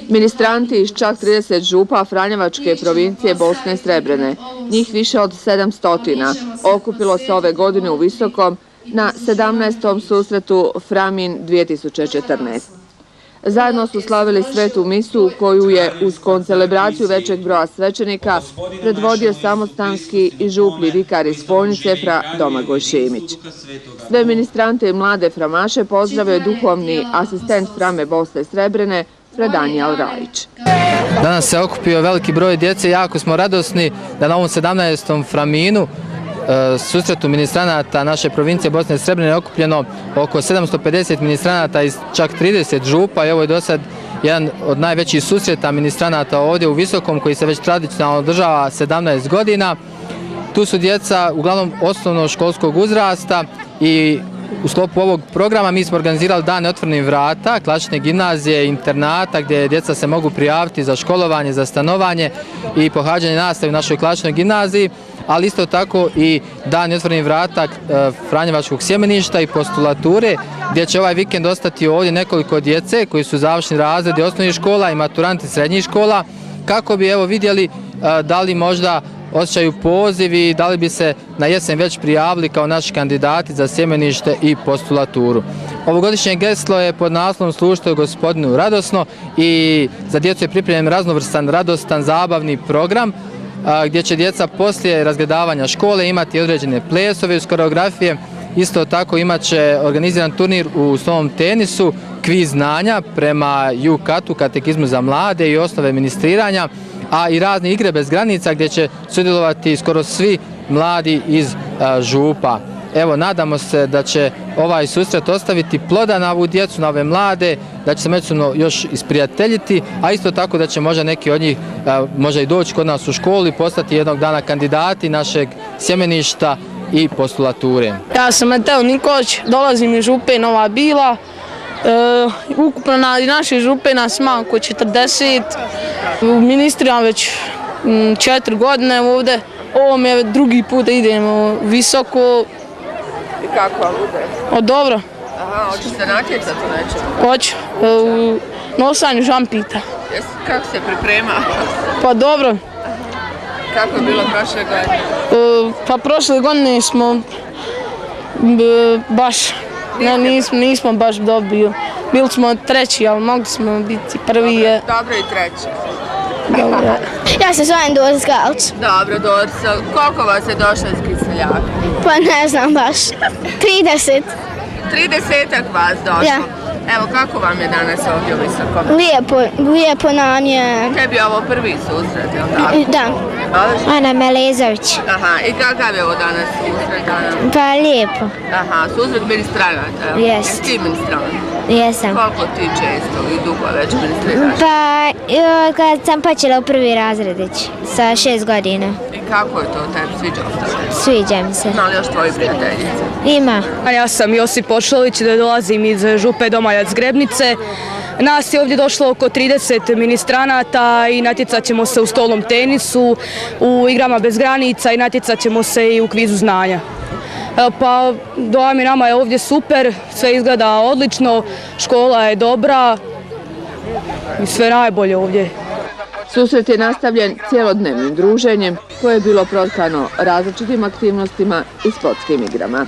Ministranti iz čak 30 župa Franjevačke provincije Bosne i Srebrene, njih više od 700, okupilo se ove godine u Visokom na 17. susretu Framin 2014. Zajedno su slavili svetu misu koju je uz koncelebraciju većeg broja svećenika predvodio samostanski i župni vikar iz Poljnice Fra Domagoj Šimić. Sve ministrante i mlade framaše pozdravio je duhovni asistent Frame Bosne i Srebrene Fra Danijel Rajić. Danas se okupio veliki broj djece, jako smo radosni da na ovom 17. Framinu susretu ministranata naše provincije Bosne i Srebrene je okupljeno oko 750 ministranata iz čak 30 župa i ovo je do sad jedan od najvećih susreta ministranata ovdje u Visokom koji se već tradicionalno održava 17 godina. Tu su djeca uglavnom osnovnoškolskog uzrasta i u sklopu ovog programa mi smo organizirali dane otvorenih vrata, klasične gimnazije, internata gdje djeca se mogu prijaviti za školovanje, za stanovanje i pohađanje nastave u našoj klasičnoj gimnaziji, ali isto tako i dani otvorenih vrata Franjevačkog sjemeništa i postulature gdje će ovaj vikend ostati ovdje nekoliko djece koji su završni razredi osnovnih škola i maturanti srednjih škola kako bi vidjeli da li možda osjećaju poziv i da li bi se na jesen već prijavili kao naši kandidati za sjemenište i postulaturu. Ovogodišnje geslo je pod naslovom Služite gospodinu radosno i za djecu je pripremljen raznovrstan, radostan, zabavni program gdje će djeca poslije razgledavanja škole imati određene plesove iz koreografije. Isto tako imat će organiziran turnir u svom tenisu, kviz znanja prema UKAT-u, katekizmu za mlade i osnove ministriranja, a i razne igre bez granica gdje će sudjelovati skoro svi mladi iz župa. Evo, nadamo se da će ovaj susret ostaviti ploda na ovu djecu, na ove mlade, da će se međusobno još isprijateljiti, a isto tako da će možda neki od njih možda i doći kod nas u školu i postati jednog dana kandidati našeg sjemeništa i postulature. Ja sam Mateo Nikolić, dolazim iz župe Nova Bila. Ukupno naše župe nas ima oko 40. Ministriram već 4 godine ovdje. Ovo mi je drugi put da idemo visoko. I kako vam bude? Dobro. Aha, hoćeš se natjecati u nečemu? Hoću, u nosanju žampita. Kako se priprema? Pa dobro. Kako je bilo prošle godine? Pa prošle godine smo baš, nismo baš dobili. Bili smo treći, ali mogli smo biti prvi. Dobro i treći. Dobro. Ja se zovem Doris Gauc. Dobro, Doris. Koliko vas je došlo iz Kiseljaka? Pa ne znam baš. 30. 30-ak vas došlo? Ja. Evo, kako vam je danas ovdje u Visokom? Lijepo nam je. Tebi je ovo prvi susret, je li tako? Da. Ana Melezović. Aha, i kakav je ovo danas susret? Pa lijepo. Aha, susret ministranata, jel? Jest. Jesi ti ministrant? Jesam. Koliko ti često i dugo već ministriraš? Pa kad sam počela u prvi razred već, sa 6 godina. I kako je to tebi? Sviđa li to? Sviđa mi se. Ima li još tvoji prijateljice? Ima. Ja sam Josip Pošalić, dolazim iz župe Domaljac Grebnice. Nas je ovdje došlo oko 30 ministranata i natjecat ćemo se u stolnom tenisu, u igrama bez granica i natjecat ćemo se i u kvizu znanja. Pa dojam i nama je ovdje super, sve izgleda odlično, škola je dobra i sve najbolje ovdje. Susret je nastavljen cijelodnevnim druženjem koje je bilo protkano različitim aktivnostima i sportskim igrama.